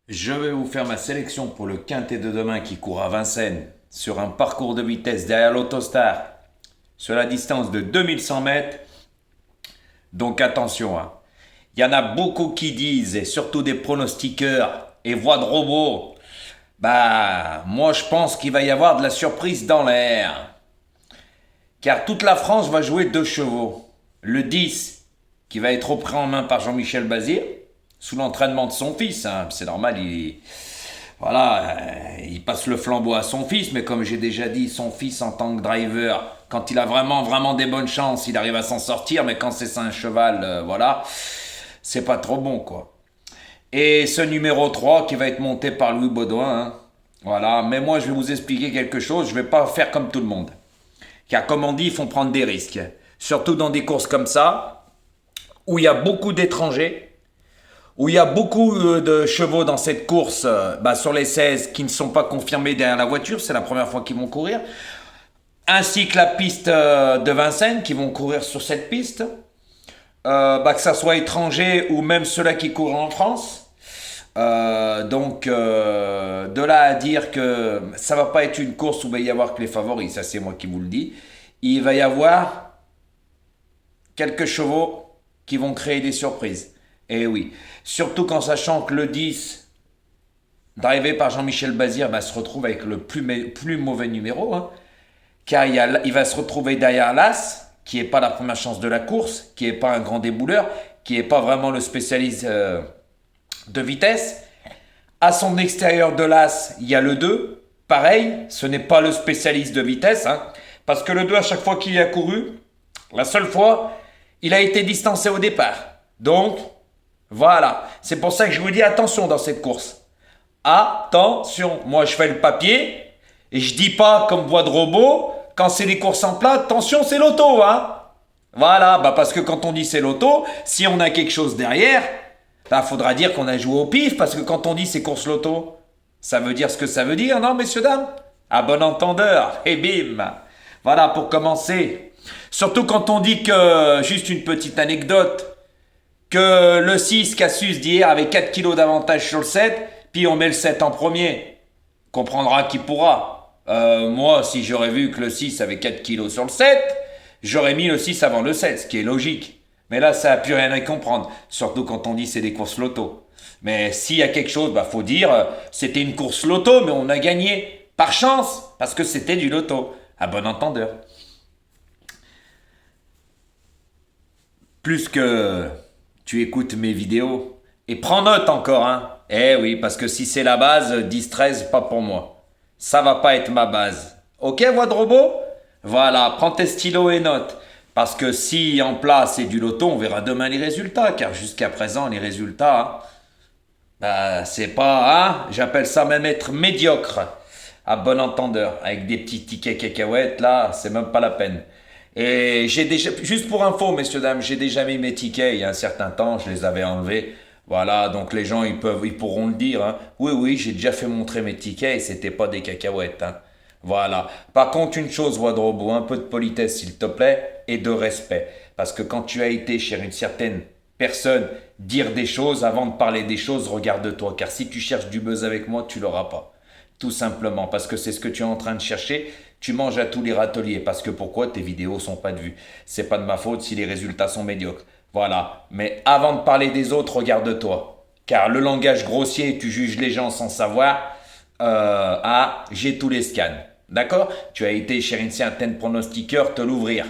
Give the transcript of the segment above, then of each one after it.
Je vais vous faire ma sélection pour le quintet de demain qui court à Vincennes sur un parcours de vitesse derrière l'Autostar sur la distance de 2100 mètres. Donc attention, hein. Il y en a beaucoup qui disent, et surtout des pronostiqueurs et voix de robots, bah moi je pense qu'il va y avoir de la surprise dans l'air. Car toute la France va jouer deux chevaux. Le 10, qui va être repris en main par Jean-Michel Bazir, sous l'entraînement de son fils. Hein. C'est normal, il passe le flambeau à son fils, mais comme j'ai déjà dit, son fils en tant que driver, quand il a vraiment des bonnes chances, il arrive à s'en sortir, mais quand c'est un cheval, c'est pas trop bon, quoi. Et ce numéro 3 qui va être monté par Louis Baudouin, hein. Voilà, mais moi je vais vous expliquer quelque chose, je vais pas faire comme tout le monde. Car comme on dit, il faut prendre des risques. Surtout dans des courses comme ça, où il y a beaucoup d'étrangers, où il y a beaucoup de chevaux dans cette course, sur les 16 qui ne sont pas confirmés derrière la voiture, c'est la première fois qu'ils vont courir, ainsi que la piste de Vincennes qui vont courir sur cette piste, que ça soit étrangers ou même ceux-là qui courent en France. De là à dire que ça va pas être une course où il va y avoir que les favoris, ça c'est moi qui vous le dis. Il va y avoir quelques chevaux qui vont créer des surprises. Et oui, surtout qu'en sachant que le 10, drivé par Jean-Michel Bazir, se retrouve avec le plus mauvais numéro, hein, car il va se retrouver derrière l'As, qui n'est pas la première chance de la course, qui n'est pas un grand débouleur, qui n'est pas vraiment le spécialiste de vitesse. À son extérieur de l'As, il y a le 2. Pareil, ce n'est pas le spécialiste de vitesse, hein, parce que le 2, à chaque fois qu'il y a couru, la seule fois, il a été distancé au départ. Donc, voilà. C'est pour ça que je vous dis attention dans cette course. Attention. Moi, je fais le papier et je dis pas comme voix de robot, quand c'est des courses en plat, attention, c'est l'auto, hein. Voilà, parce que quand on dit c'est l'auto, si on a quelque chose derrière, faudra dire qu'on a joué au pif, parce que quand on dit c'est course loto, ça veut dire ce que ça veut dire, non, messieurs, dames? À bon entendeur, et bim. Voilà, pour commencer. Surtout quand on dit que, juste une petite anecdote, que le 6 Cassius d'hier avait 4 kilos d'avantage sur le 7, puis on met le 7 en premier. Comprendra qui pourra. Moi, si j'aurais vu que le 6 avait 4 kilos sur le 7, j'aurais mis le 6 avant le 7, ce qui est logique. Mais là, ça n'a plus rien à comprendre. Surtout quand on dit c'est des courses loto. Mais s'il y a quelque chose, faut dire c'était une course loto, mais on a gagné. Par chance, parce que c'était du loto. À bon entendeur. Plus que tu écoutes mes vidéos. Et prends note encore, hein. Eh oui, parce que si c'est la base, 10-13, pas pour moi. Ça va pas être ma base. Ok, voix de robot? Voilà, prends tes stylos et note. Parce que si en place c'est du loto, on verra demain les résultats. Car jusqu'à présent, les résultats, c'est pas, hein, j'appelle ça même être médiocre. À bon entendeur. Avec des petits tickets cacahuètes, là, c'est même pas la peine. Et j'ai déjà, juste pour info, messieurs, dames, j'ai déjà mis mes tickets il y a un certain temps, je les avais enlevés. Voilà, donc les gens, ils pourront le dire, hein. Oui, oui, j'ai déjà fait montrer mes tickets et c'était pas des cacahuètes, hein. Voilà. Par contre, une chose, voix de robot, un peu de politesse, s'il te plaît, et de respect. Parce que quand tu as été chez une certaine personne dire des choses, avant de parler des choses, regarde-toi. Car si tu cherches du buzz avec moi, tu l'auras pas. Tout simplement, parce que c'est ce que tu es en train de chercher. Tu manges à tous les râteliers. Parce que pourquoi tes vidéos sont pas de vue? C'est pas de ma faute si les résultats sont médiocres. Voilà. Mais avant de parler des autres, regarde-toi. Car le langage grossier, tu juges les gens sans savoir. J'ai tous les scans. D'accord? Tu as été chez une certaine pronostiqueur te l'ouvrir.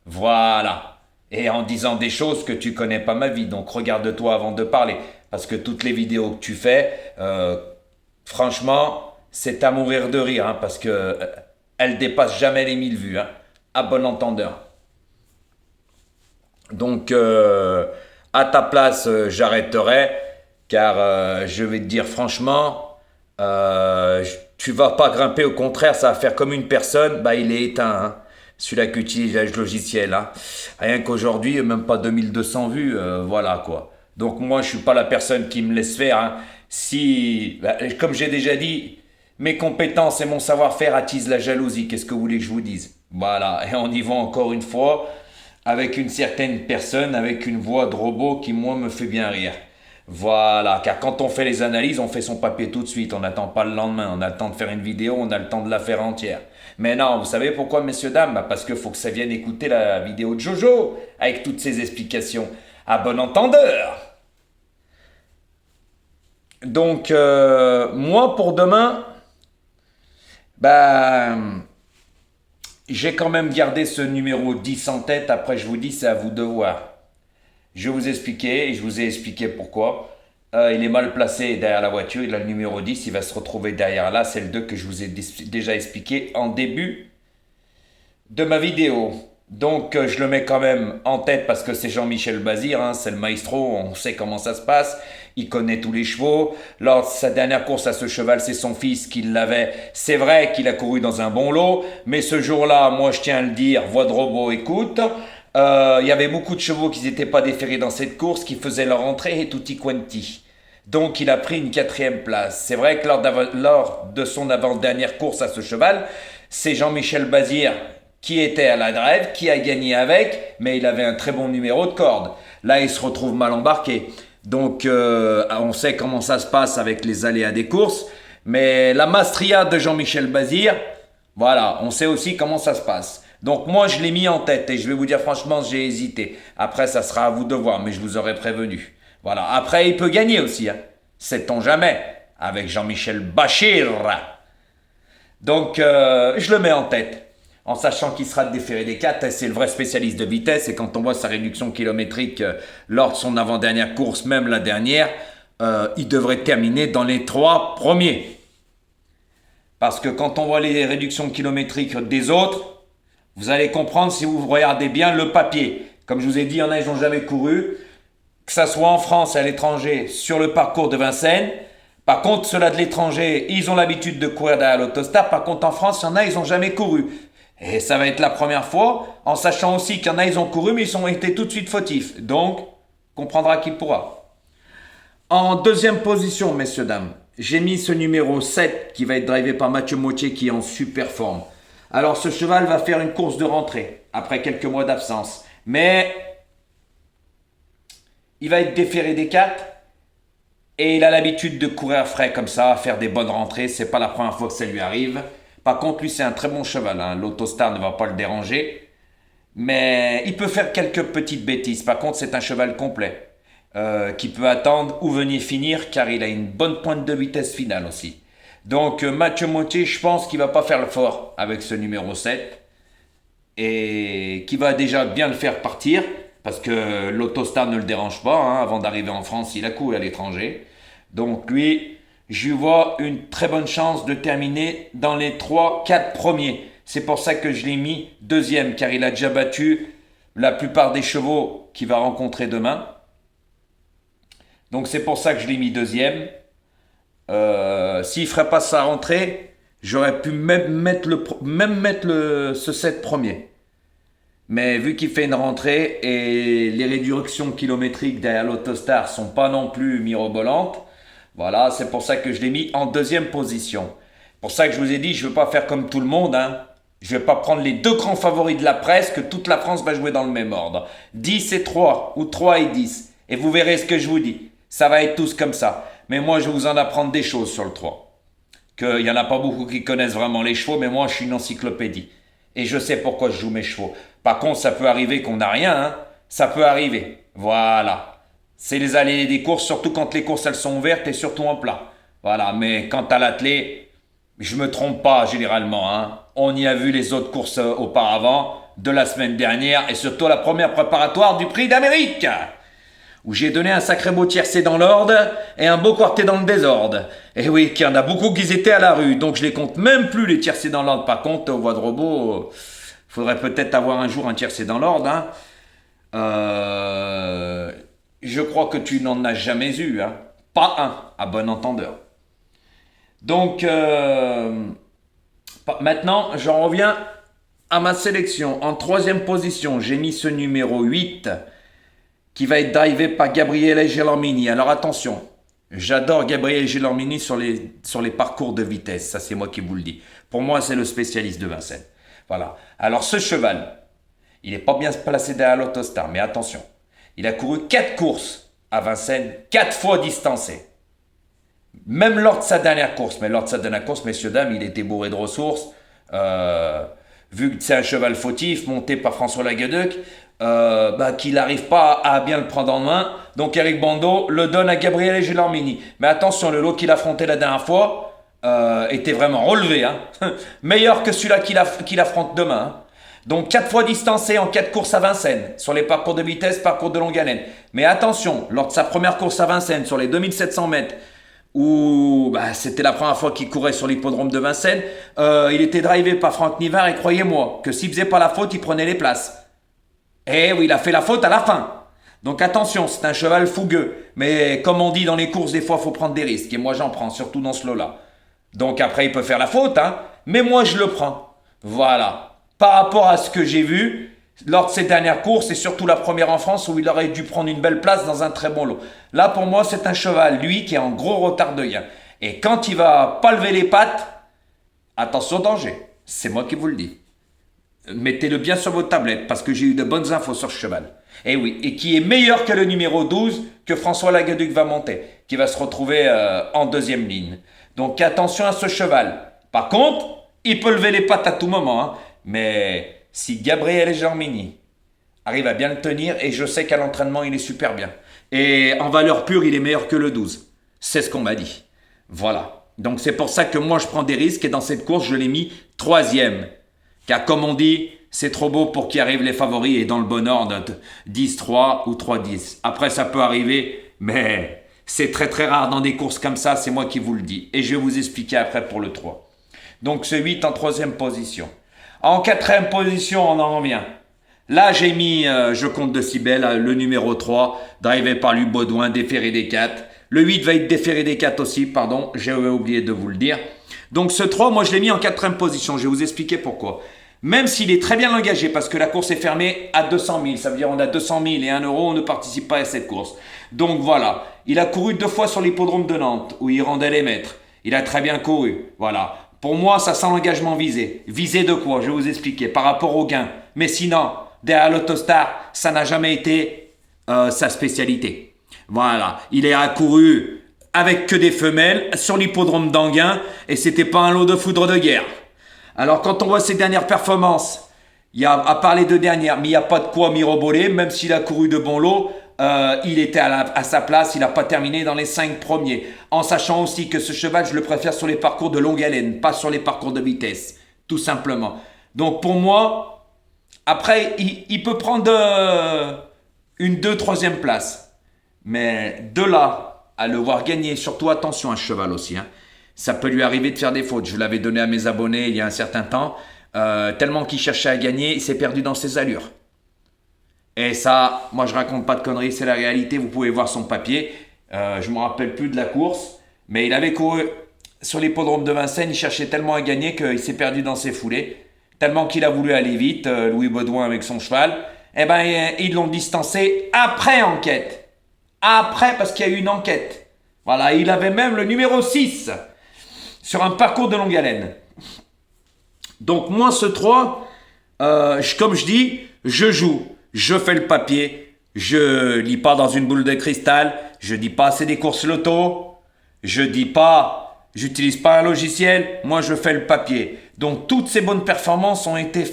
Voilà. Et en disant des choses que tu connais pas ma vie. Donc regarde-toi avant de parler. Parce que toutes les vidéos que tu fais, franchement, c'est à mourir de rire. Hein, parce que elles dépassent jamais les 1000 vues. Hein, à bon entendeur. Donc, à ta place, j'arrêterai. Car je vais te dire franchement, tu vas pas grimper. Au contraire, ça va faire comme une personne. Il est éteint. Hein, celui-là qui utilise le logiciel. Hein. Rien qu'aujourd'hui, même pas 2200 vues. Voilà quoi. Donc moi, je suis pas la personne qui me laisse faire. Hein. Si, comme j'ai déjà dit, mes compétences et mon savoir-faire attisent la jalousie. Qu'est-ce que vous voulez que je vous dise? Voilà. Et on y va encore une fois avec une certaine personne, avec une voix de robot qui, moi, me fait bien rire. Voilà, car quand on fait les analyses, on fait son papier tout de suite, on n'attend pas le lendemain, on a le temps de faire une vidéo, on a le temps de la faire entière. Mais non, vous savez pourquoi, messieurs, dames? Bah, parce qu'il faut que ça vienne écouter la vidéo de Jojo, avec toutes ses explications. À bon entendeur. Donc, moi, pour demain, bah, j'ai quand même gardé ce numéro 10 en tête. Après, je vous dis, c'est à vous de voir. Je vais vous expliquer, et je vous ai expliqué pourquoi. Il est mal placé derrière la voiture, il a le numéro 10, il va se retrouver derrière là, c'est le 2 que je vous ai déjà expliqué en début de ma vidéo. Donc je le mets quand même en tête parce que c'est Jean-Michel Bazir, hein, c'est le maestro, on sait comment ça se passe, il connaît tous les chevaux. Lors de sa dernière course à ce cheval, c'est son fils qui l'avait. C'est vrai qu'il a couru dans un bon lot, mais ce jour-là, moi je tiens à le dire, voix de robot, écoute, il y avait beaucoup de chevaux qui n'étaient pas déférés dans cette course, qui faisaient leur entrée et tutti quanti. Donc il a pris une 4e place. C'est vrai que lors de son avant-dernière course à ce cheval, c'est Jean-Michel Bazir qui était à la drive, qui a gagné avec, mais il avait un très bon numéro de corde. Là, il se retrouve mal embarqué. Donc on sait comment ça se passe avec les aléas des courses. Mais la Mastria de Jean-Michel Bazir, voilà, on sait aussi comment ça se passe. Donc moi, je l'ai mis en tête et je vais vous dire franchement, j'ai hésité. Après, ça sera à vous de voir, mais je vous aurais prévenu. Voilà. Après, il peut gagner aussi. Hein. Sait-on jamais. Avec Jean-Michel Bachir. Donc, je le mets en tête. En sachant qu'il sera déféré des 4. C'est le vrai spécialiste de vitesse. Et quand on voit sa réduction kilométrique lors de son avant-dernière course, même la dernière, il devrait terminer dans les 3 premiers. Parce que quand on voit les réductions kilométriques des autres, vous allez comprendre si vous regardez bien le papier. Comme je vous ai dit, il y en a, ils n'ont jamais couru. Que ça soit en France et à l'étranger, sur le parcours de Vincennes. Par contre, ceux-là de l'étranger, ils ont l'habitude de courir derrière l'Autostar. Par contre, en France, il y en a, ils n'ont jamais couru. Et ça va être la première fois, en sachant aussi qu'il y en a, ils ont couru, mais ils ont été tout de suite fautifs. Donc, comprendra qui pourra. En deuxième position, messieurs, dames, j'ai mis ce numéro 7 qui va être drivé par Mathieu Mottier qui est en super forme. Alors, ce cheval va faire une course de rentrée après quelques mois d'absence. Mais il va être déféré des 4 et il a l'habitude de courir frais comme ça, faire des bonnes rentrées. C'est pas la première fois que ça lui arrive. Par contre, lui, c'est un très bon cheval. Hein. L'Autostar ne va pas le déranger. Mais il peut faire quelques petites bêtises. Par contre, c'est un cheval complet qui peut attendre ou venir finir car il a une bonne pointe de vitesse finale aussi. Donc, Mathieu Mottier, je pense qu'il va pas faire le fort avec ce numéro 7 et qui va déjà bien le faire partir parce que l'Autostar ne le dérange pas. Hein. Avant d'arriver en France, il a couru à l'étranger. Donc, lui, je lui vois une très bonne chance de terminer dans les 3-4 premiers. C'est pour ça que je l'ai mis deuxième, car il a déjà battu la plupart des chevaux qu'il va rencontrer demain. Donc c'est pour ça que je l'ai mis deuxième. S'il ne ferait pas sa rentrée, j'aurais pu même mettre ce 7 premier. Mais vu qu'il fait une rentrée et les réductions kilométriques derrière l'Autostar sont pas non plus mirobolantes, voilà, c'est pour ça que je l'ai mis en deuxième position. Pour ça que je vous ai dit, je ne veux pas faire comme tout le monde. Hein. Je ne vais pas prendre les 2 grands favoris de la presse que toute la France va jouer dans le même ordre. 10 et 3 ou 3 et 10. Et vous verrez ce que je vous dis. Ça va être tous comme ça. Mais moi, je vais vous en apprendre des choses sur le 3. Qu'il n'y en a pas beaucoup qui connaissent vraiment les chevaux, mais moi, je suis une encyclopédie. Et je sais pourquoi je joue mes chevaux. Par contre, ça peut arriver qu'on n'a rien. Hein. Ça peut arriver. Voilà. C'est les allées des courses, surtout quand les courses elles sont ouvertes et surtout en plat. Voilà, mais quant à l'attelé, je me trompe pas généralement. Hein. On y a vu les autres courses auparavant, de la semaine dernière et surtout la première préparatoire du Prix d'Amérique, où j'ai donné un sacré beau tiercé dans l'ordre et un beau quarté dans le désordre. Et oui, qu'il y en a beaucoup qui étaient à la rue, donc je les compte même plus les tiercés dans l'ordre. Par contre, aux voix de robot, faudrait peut-être avoir un jour un tiercé dans l'ordre. Hein. Je crois que tu n'en as jamais eu, hein. Pas un, à bon entendeur. Donc, maintenant, j'en reviens à ma sélection. En 3e position, j'ai mis ce numéro 8 qui va être drivé par Gabriele Gelormini. Alors attention, j'adore Gabriele Gelormini sur les parcours de vitesse. Ça, c'est moi qui vous le dis. Pour moi, c'est le spécialiste de Vincennes. Voilà. Alors, ce cheval, il n'est pas bien placé derrière l'Autostar, mais attention. Il a couru 4 courses à Vincennes, 4 fois distancé. Même lors de sa dernière course. Mais lors de sa dernière course, messieurs, dames, il était bourré de ressources. Vu que c'est un cheval fautif, monté par François Lagueduc, qu'il n'arrive pas à bien le prendre en main. Donc Eric Bando le donne à Gabriele Gelormini. Mais attention, le lot qu'il affrontait la dernière fois était vraiment relevé. Hein. Meilleur que celui-là qu'il affronte demain. Hein. Donc 4 fois distancé en 4 courses à Vincennes, sur les parcours de vitesse, parcours de longue haleine. Mais attention, lors de sa première course à Vincennes, sur les 2700 mètres, où c'était la première fois qu'il courait sur l'hippodrome de Vincennes, il était drivé par Franck Nivard, et croyez-moi que s'il faisait pas la faute, il prenait les places. Et oui, il a fait la faute à la fin. Donc attention, c'est un cheval fougueux. Mais comme on dit dans les courses, des fois, il faut prendre des risques. Et moi, j'en prends, surtout dans ce lot-là. Donc après, il peut faire la faute, hein. Mais moi, je le prends. Voilà. Par rapport à ce que j'ai vu lors de ses dernières courses, et surtout la première en France, où il aurait dû prendre une belle place dans un très bon lot. Là, pour moi, c'est un cheval, lui, qui est en gros retard de gain. Et quand il va pas lever les pattes, attention au danger. C'est moi qui vous le dis. Mettez-le bien sur votre tablette, parce que j'ai eu de bonnes infos sur ce cheval. Et oui, et qui est meilleur que le numéro 12 que François Lagueduc va monter, qui va se retrouver en deuxième ligne. Donc attention à ce cheval. Par contre, il peut lever les pattes à tout moment. Hein. Mais si Gabriele Gelormini arrive à bien le tenir, et je sais qu'à l'entraînement, il est super bien. Et en valeur pure, il est meilleur que le 12. C'est ce qu'on m'a dit. Voilà. Donc c'est pour ça que moi, je prends des risques, et dans cette course, je l'ai mis 3e. Car comme on dit, c'est trop beau pour qu'y arrivent les favoris et dans le bon ordre, 10-3 ou 3-10. Après, ça peut arriver, mais c'est très très rare dans des courses comme ça, c'est moi qui vous le dis. Et je vais vous expliquer après pour le 3. Donc ce 8 en 3e position. En 4e position, on en revient. Là, j'ai mis, je compte de si belle, le numéro 3, drivé par Luc Baudouin, déféré des 4. Le 8 va être déféré des 4 aussi, pardon, j'ai oublié de vous le dire. Donc ce 3, moi je l'ai mis en 4e position, je vais vous expliquer pourquoi. Même s'il est très bien engagé, parce que la course est fermée à 200 000, ça veut dire on a 200 000 et 1 euro, on ne participe pas à cette course. Donc voilà, il a couru 2 fois sur l'hippodrome de Nantes, où il rendait les maîtres. Il a très bien couru, voilà. Pour moi, ça sent l'engagement visé. Visé de quoi? Je vais vous expliquer, par rapport au gain. Mais sinon, derrière l'Autostar, ça n'a jamais été sa spécialité. Voilà, il est accouru avec que des femelles sur l'hippodrome d'Anguin, et c'était pas un lot de foudre de guerre. Alors quand on voit ses dernières performances, il y a à part les 2 dernières, mais il n'y a pas de quoi miroboler, même s'il a couru de bons lots, il était à sa place, il n'a pas terminé dans les 5 premiers. En sachant aussi que ce cheval, je le préfère sur les parcours de longue haleine, pas sur les parcours de vitesse, tout simplement. Donc pour moi, après, il peut prendre une 2-3e place. Mais de là à le voir gagner, surtout attention à ce cheval aussi, hein. Ça peut lui arriver de faire des fautes. Je l'avais donné à mes abonnés il y a un certain temps. Tellement qu'il cherchait à gagner, il s'est perdu dans ses allures. Et ça, moi je raconte pas de conneries, c'est la réalité. Vous pouvez voir son papier. Je me rappelle plus de la course. Mais il avait couru sur l'hippodrome de Vincennes. Il cherchait tellement à gagner qu'il s'est perdu dans ses foulées. Tellement qu'il a voulu aller vite, Louis Baudouin avec son cheval. Eh ben, ils l'ont distancé après enquête. Après, parce qu'il y a eu une enquête. Voilà, il avait même le numéro 6 sur un parcours de longue haleine. Donc moi, ce 3, comme je dis, je joue, je fais le papier, je lis pas dans une boule de cristal, je dis pas c'est des courses loto, je dis pas, j'utilise pas un logiciel, moi je fais le papier. Donc toutes ces bonnes performances ont été,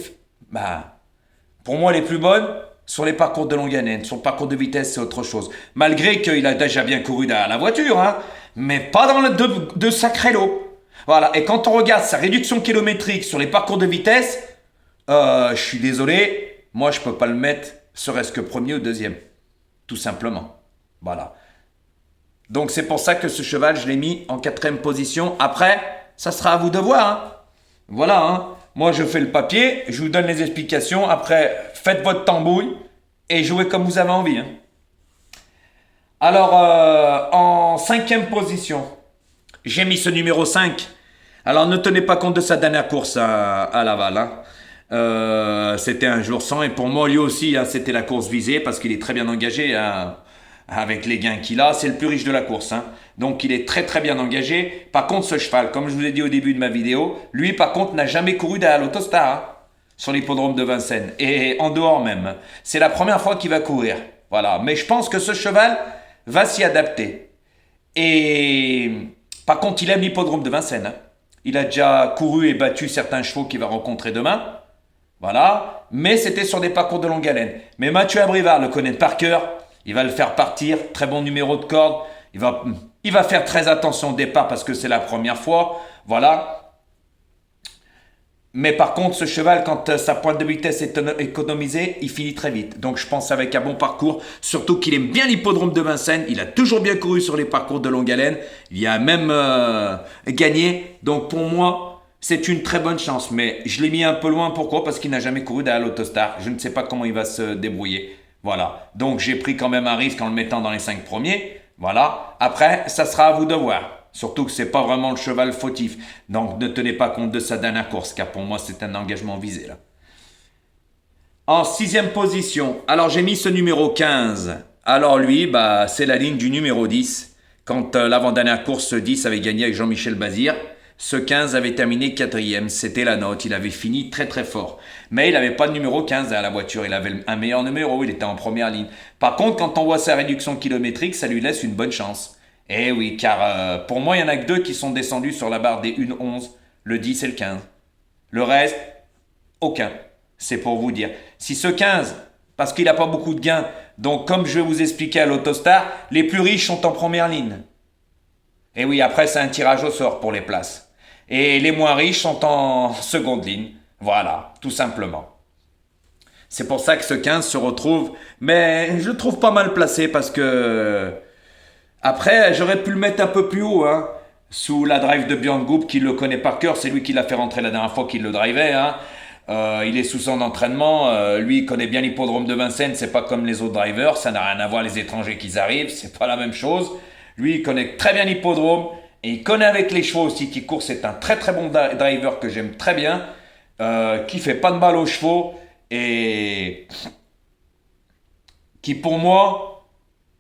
pour moi les plus bonnes, sur les parcours de longue haleine. Sur le parcours de vitesse, c'est autre chose. Malgré qu'il a déjà bien couru derrière la voiture, hein, mais pas dans de sacré lot. Voilà, et quand on regarde sa réduction kilométrique sur les parcours de vitesse, je suis désolé, moi je peux pas le mettre, serait-ce que premier ou deuxième. Tout simplement. Voilà. Donc c'est pour ça que ce cheval, je l'ai mis en 4e position. Après, ça sera à vous de voir. Hein. Voilà, hein. Moi je fais le papier, je vous donne les explications. Après, faites votre tambouille et jouez comme vous avez envie. Hein. Alors, en 5e position, j'ai mis ce numéro 5. Alors, ne tenez pas compte de sa dernière course à Laval. Hein. C'était un jour sans. Et pour moi, lui aussi, hein, c'était la course visée parce qu'il est très bien engagé hein, avec les gains qu'il a. C'est le plus riche de la course. Hein. Donc, il est très très bien engagé. Par contre, ce cheval, comme je vous ai dit au début de ma vidéo, lui, par contre, n'a jamais couru derrière l'Autostar hein, sur l'hippodrome de Vincennes. Et en dehors même. C'est la première fois qu'il va courir. Voilà. Mais je pense que ce cheval va s'y adapter. Et par contre, il aime l'hippodrome de Vincennes, hein. Il a déjà couru et battu certains chevaux qu'il va rencontrer demain. Voilà. Mais c'était sur des parcours de longue haleine. Mais Mathieu Abrivard le connaît par cœur. Il va le faire partir. Très bon numéro de corde. Il va faire très attention au départ parce que c'est la première fois. Voilà. Mais par contre, ce cheval, quand sa pointe de vitesse est économisée, il finit très vite. Donc je pense avec un bon parcours, surtout qu'il aime bien l'hippodrome de Vincennes. Il a toujours bien couru sur les parcours de longue haleine. Il a même gagné. Donc pour moi, c'est une très bonne chance. Mais je l'ai mis un peu loin. Pourquoi? Parce qu'il n'a jamais couru derrière l'Autostar. Je ne sais pas comment il va se débrouiller. Voilà. Donc j'ai pris quand même un risque en le mettant dans les 5 premiers. Voilà. Après, ça sera à vous de voir. Surtout que c'est pas vraiment le cheval fautif. Donc ne tenez pas compte de sa dernière course, car pour moi c'est un engagement visé là. En 6e position, alors j'ai mis ce numéro 15. Alors lui, c'est la ligne du numéro 10. Quand l'avant-dernière course 10 avait gagné avec Jean-Michel Bazir, ce 15 avait terminé 4e. C'était la note, il avait fini très très fort. Mais il n'avait pas de numéro 15 à la voiture, il avait un meilleur numéro, il était en première ligne. Par contre, quand on voit sa réduction kilométrique, ça lui laisse une bonne chance. Eh oui, car pour moi, il n'y en a que 2 qui sont descendus sur la barre des 1-11, le 10 et le 15. Le reste, aucun. C'est pour vous dire. Si ce 15, parce qu'il n'a pas beaucoup de gains, donc comme je vais vous expliquer à l'Autostar, les plus riches sont en première ligne. Et oui, après, c'est un tirage au sort pour les places. Et les moins riches sont en seconde ligne. Voilà, tout simplement. C'est pour ça que ce 15 se retrouve, mais je le trouve pas mal placé parce que... Après, j'aurais pu le mettre un peu plus haut, hein, sous la drive de Björn Goop, qui le connaît par cœur. C'est lui qui l'a fait rentrer la dernière fois qu'il le drivait. Hein. Il est sous son entraînement. Lui, il connaît bien l'hippodrome de Vincennes. C'est pas comme les autres drivers. Ça n'a rien à voir les étrangers qui arrivent. C'est pas la même chose. Lui, il connaît très bien l'hippodrome. Et il connaît avec les chevaux aussi qui courent. C'est un très très bon driver que j'aime très bien. Qui fait pas de mal aux chevaux. Et qui, pour moi,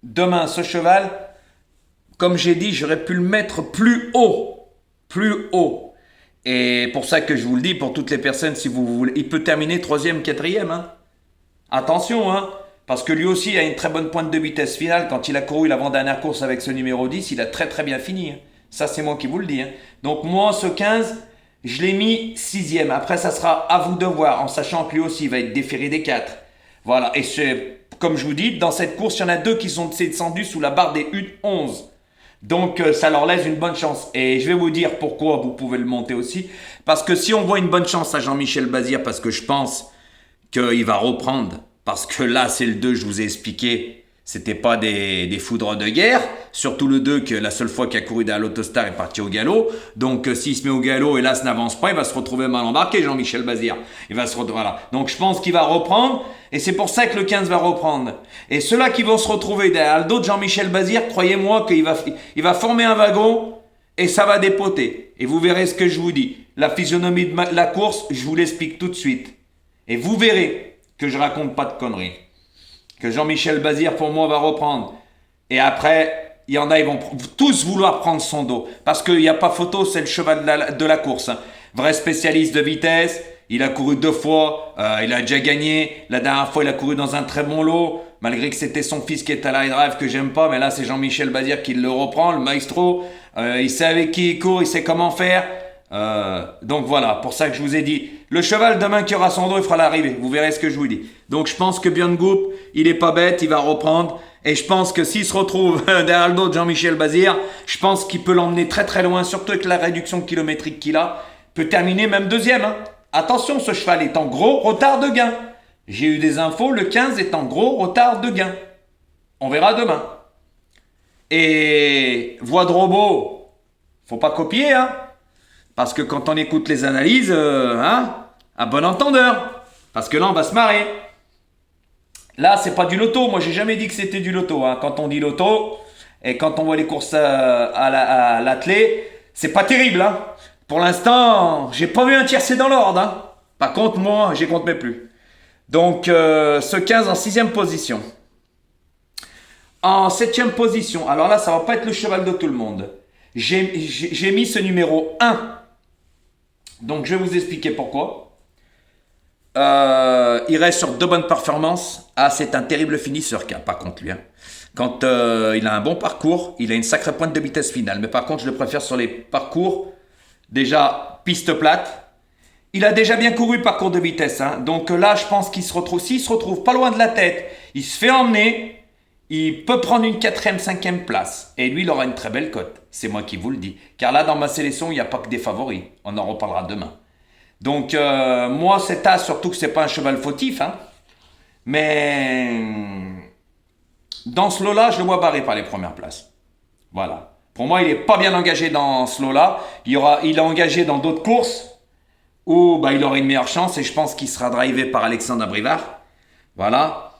demain, ce cheval... Comme j'ai dit, j'aurais pu le mettre plus haut. Plus haut. Et pour ça que je vous le dis, pour toutes les personnes, si vous voulez, il peut terminer 3e, 4e. Hein. Attention, hein, parce que lui aussi a une très bonne pointe de vitesse finale. Quand il a couru l'avant-dernière course avec ce numéro 10, il a très très bien fini. Hein. Ça, c'est moi qui vous le dis. Hein. Donc moi, ce 15, je l'ai mis 6e. Après, ça sera à vous de voir, en sachant que lui aussi, il va être déféré des 4. Voilà, et c'est, comme je vous dis, dans cette course, il y en a 2 qui sont descendus sous la barre des 1-11. Donc ça leur laisse une bonne chance. Et je vais vous dire pourquoi vous pouvez le monter aussi. Parce que si on voit une bonne chance à Jean-Michel Bazir, parce que je pense qu'il va reprendre, parce que là c'est le 2, je vous ai expliqué, c'était pas des foudres de guerre, surtout le 2 que la seule fois qu'il a couru dans l'Autostar est parti au galop. Donc s'il se met au galop et là ça n'avance pas, il va se retrouver mal embarqué, Jean-Michel Bazir. Il va se retrouver voilà. Donc je pense qu'il va reprendre et c'est pour ça que le 15 va reprendre. Et ceux-là qui vont se retrouver derrière le dos de Jean-Michel Bazir, croyez-moi qu'il va former un wagon et ça va dépoter. Et vous verrez ce que je vous dis. La physionomie de la course, je vous l'explique tout de suite. Et vous verrez que je raconte pas de conneries. Que Jean-Michel Bazir, pour moi, va reprendre. Et après, il y en a, ils vont tous vouloir prendre son dos. Parce qu'il n'y a pas photo, c'est le cheval de la course. Hein. Vrai spécialiste de vitesse. Il a couru 2 fois. Il a déjà gagné. La dernière fois, il a couru dans un très bon lot. Malgré que c'était son fils qui est à la drive que j'aime pas. Mais là, c'est Jean-Michel Bazir qui le reprend, le maestro. Il sait avec qui il court, il sait comment faire. Donc voilà, pour ça que je vous ai dit, le cheval demain qui aura son dos, il fera l'arrivée, vous verrez ce que je vous dis. Donc je pense que Björn Goop, il est pas bête, il va reprendre, et je pense que s'il se retrouve derrière le dos de Jean-Michel Bazir, je pense qu'il peut l'emmener très très loin, surtout avec la réduction kilométrique qu'il a, peut terminer même 2e. Hein. Attention, ce cheval est en gros retard de gain. J'ai eu des infos, le 15 est en gros retard de gain. On verra demain. Et voix de robot, faut pas copier, hein. Parce que quand on écoute les analyses, à bon entendeur. Parce que là, on va se marrer. Là, c'est pas du loto. Moi, j'ai jamais dit que c'était du loto. Hein. Quand on dit loto, et quand on voit les courses à l'attelé, c'est pas terrible. Hein. Pour l'instant, j'ai pas vu un tiercé dans l'ordre. Hein. Par contre, moi, j'y compte même plus. Donc, ce 15 en 6e position. En 7e position, alors là, ça va pas être le cheval de tout le monde. J'ai mis ce numéro 1. Donc, je vais vous expliquer pourquoi. il reste sur de bonnes performances. Ah, c'est un terrible finisseur, par contre, lui. Hein. Quand il a un bon parcours, il a une sacrée pointe de vitesse finale. Mais par contre, je le préfère sur les parcours, déjà piste plate. Il a déjà bien couru parcours de vitesse. Hein. Donc là, je pense qu'il se retrouve, s'il se retrouve pas loin de la tête, il se fait emmener, il peut prendre une 4e, 5e place. Et lui, il aura une très belle cote. C'est moi qui vous le dis. Car là, dans ma sélection, il n'y a pas que des favoris. On en reparlera demain. Donc, moi, cet as, surtout que c'est pas un cheval fautif, hein, mais dans ce lot-là, je le vois barré par les premières places. Voilà. Pour moi, il n'est pas bien engagé dans ce lot-là. Il est engagé dans d'autres courses où bah, il aurait une meilleure chance et je pense qu'il sera drivé par Alexandre Abrivard. Voilà.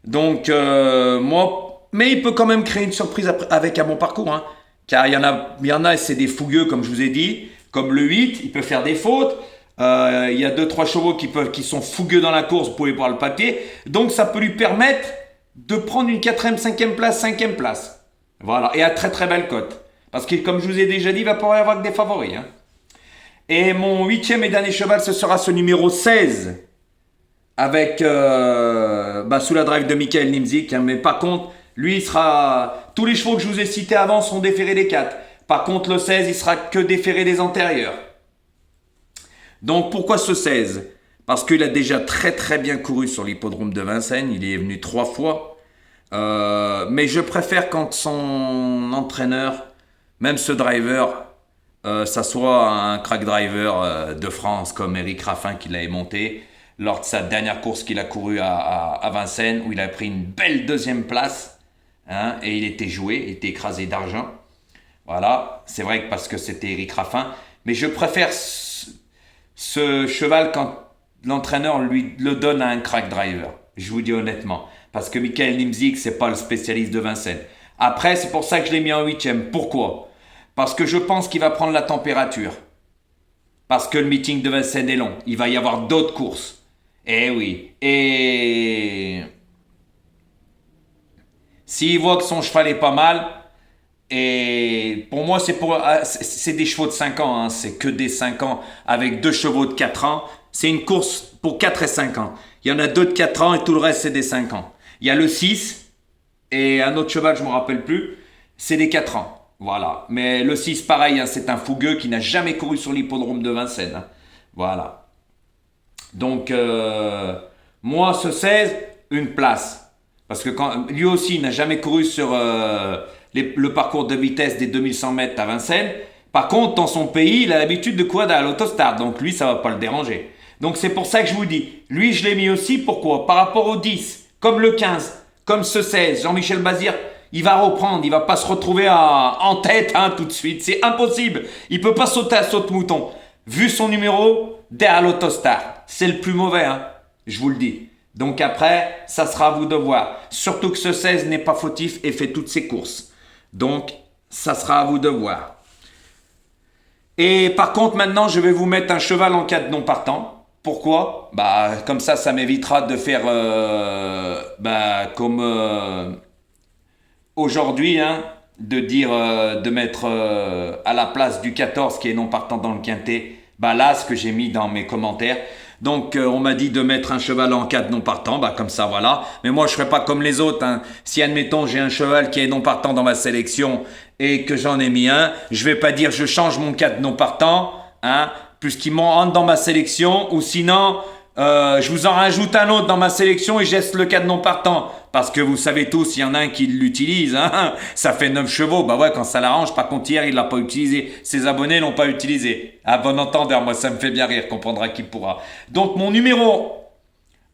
Donc, moi, mais il peut quand même créer une surprise avec un bon parcours, hein, car il y en a, et c'est des fougueux, comme je vous ai dit, comme le 8, il peut faire des fautes. Il y a 2-3 chevaux qui sont fougueux dans la course, vous pouvez voir le papier. Donc ça peut lui permettre de prendre une 4e, 5e place, 5e place. Voilà, et à très très belle cote. Parce que comme je vous ai déjà dit, il va pas y avoir que des favoris. Hein. Et mon 8e et dernier cheval, ce sera ce numéro 16. Avec sous la drive de Michael Nimzik. Hein. Mais par contre, lui, il sera... Tous les chevaux que je vous ai cités avant sont déférés des 4. Par contre, le 16, il sera que déféré des antérieurs. Donc pourquoi ce 16? Parce qu'il a déjà très très bien couru sur l'hippodrome de Vincennes, il est venu 3 fois. Mais je préfère quand son entraîneur, même ce driver, ça soit un crack driver de France comme Eric Raffin qui l'avait monté lors de sa dernière course qu'il a couru à Vincennes où il a pris une belle 2e place, hein, et il était joué, il était écrasé d'argent. Voilà, c'est vrai que parce que c'était Eric Raffin, mais je préfère ce cheval quand l'entraîneur lui le donne à un crack driver. Je vous dis honnêtement. Parce que Michael Nimzik, c'est pas le spécialiste de Vincennes. Après, c'est pour ça que je l'ai mis en 8e. Pourquoi? Parce que je pense qu'il va prendre la température. Parce que le meeting de Vincennes est long. Il va y avoir d'autres courses. Eh oui. Et s'il voit que son cheval est pas mal, et pour moi, c'est des chevaux de 5 ans. Hein. C'est que des 5 ans avec 2 chevaux de 4 ans. C'est une course pour 4 et 5 ans. Il y en a 2 de 4 ans et tout le reste, c'est des 5 ans. Il y a le 6 et un autre cheval, je ne me rappelle plus. C'est des 4 ans. Voilà. Mais le 6, pareil, hein, c'est un fougueux qui n'a jamais couru sur l'hippodrome de Vincennes. Hein. Voilà. Donc, moi, ce 16, une place. Parce que lui aussi, il n'a jamais couru sur... le parcours de vitesse des 2100 mètres à Vincennes. Par contre, dans son pays, il a l'habitude de courir à l'autostart. Donc lui, ça ne va pas le déranger. Donc c'est pour ça que je vous dis, lui, je l'ai mis aussi. Pourquoi? Par rapport au 10, comme le 15, comme ce 16, Jean-Michel Bazir, il va reprendre. Il ne va pas se retrouver en tête tout de suite. C'est impossible. Il ne peut pas sauter à saute-mouton. Vu son numéro, derrière l'autostart. C'est le plus mauvais, hein, je vous le dis. Donc après, ça sera à vous de voir. Surtout que ce 16 n'est pas fautif et fait toutes ses courses. Donc, ça sera à vous de voir. Et par contre, maintenant, je vais vous mettre un cheval en cas de non partant. Pourquoi? Comme ça m'évitera de faire comme aujourd'hui, hein, de dire, de mettre à la place du 14 qui est non partant dans le quintet, là, ce que j'ai mis dans mes commentaires. Donc, on m'a dit de mettre un cheval en 4 non partant, comme ça, voilà. Mais moi, je ne ferai pas comme les autres. Hein. Si, admettons, j'ai un cheval qui est non partant dans ma sélection et que j'en ai mis un, je ne vais pas dire je change mon 4 non partant, hein, puisqu'il rentre dans ma sélection, ou sinon, je vous en rajoute un autre dans ma sélection et je laisse le 4 non partant. Parce que vous savez tous, il y en a un qui l'utilise, hein, ça fait 9 chevaux. Ouais, quand ça l'arrange, par contre, hier, il ne l'a pas utilisé. Ses abonnés ne l'ont pas utilisé. À bon entendeur, moi, ça me fait bien rire, comprendra qui pourra. Donc, mon numéro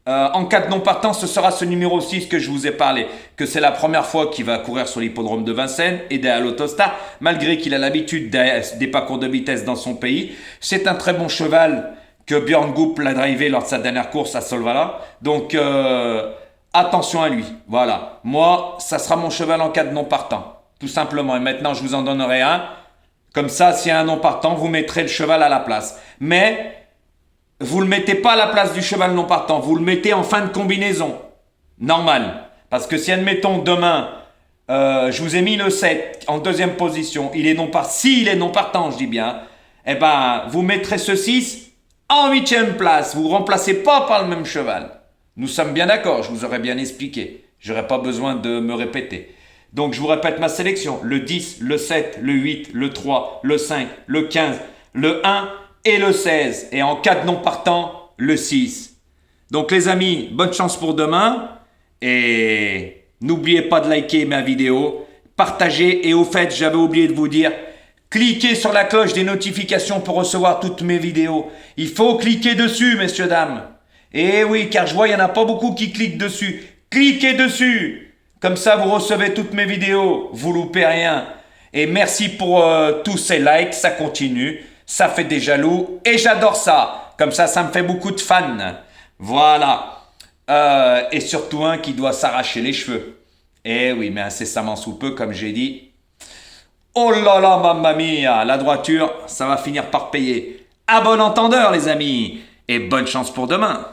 en cas de non partant, ce sera ce numéro 6 que je vous ai parlé. Que c'est la première fois qu'il va courir sur l'hippodrome de Vincennes et derrière l'autostar, malgré qu'il a l'habitude des parcours de vitesse dans son pays. C'est un très bon cheval que Björn Goop l'a drivé lors de sa dernière course à Solvala. Donc, attention à lui. Voilà. Moi, ça sera mon cheval en cas de non partant. Tout simplement. Et maintenant, je vous en donnerai un. Comme ça, s'il y a un non partant, vous mettrez le cheval à la place. Mais, vous ne le mettez pas à la place du cheval non partant. Vous le mettez en fin de combinaison. Normal. Parce que si, admettons, demain, je vous ai mis le 7 en deuxième position. Il est non partant. S'il est non partant, je dis bien. Vous mettrez ce 6 En 8e place, vous ne remplacez pas par le même cheval. Nous sommes bien d'accord, je vous aurais bien expliqué. Je n'aurais pas besoin de me répéter. Donc je vous répète ma sélection. Le 10, le 7, le 8, le 3, le 5, le 15, le 1 et le 16. Et en cas de non partant, le 6. Donc les amis, bonne chance pour demain. Et n'oubliez pas de liker ma vidéo, partagez. Et au fait, j'avais oublié de vous dire, cliquez sur la cloche des notifications pour recevoir toutes mes vidéos. Il faut cliquer dessus, messieurs, dames. Et oui, car je vois, il n'y en a pas beaucoup qui cliquent dessus. Cliquez dessus. Comme ça, vous recevez toutes mes vidéos. Vous loupez rien. Et merci pour tous ces likes. Ça continue. Ça fait des jaloux. Et j'adore ça. Comme ça me fait beaucoup de fans. Voilà. Et surtout un qui doit s'arracher les cheveux. Eh oui, mais incessamment sous peu, comme j'ai dit. Oh là là, mamma mia, la droiture, ça va finir par payer. À bon entendeur, les amis, et bonne chance pour demain.